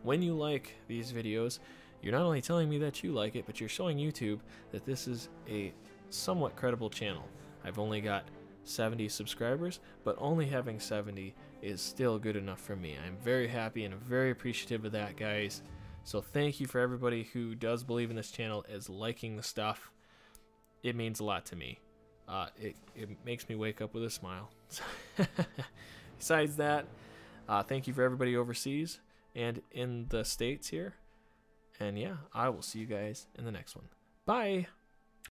when you like these videos. you're not only telling me that you like it, but you're showing YouTube that this is a somewhat credible channel. I've only got 70 subscribers, but only having 70 is still good enough for me. I'm very happy and very appreciative of that, guys. So thank you for everybody who does believe in this channel, is liking the stuff. It means a lot to me. It makes me wake up with a smile. Besides that, thank you for everybody overseas and in the States here. And yeah, I will see you guys in the next one. Bye!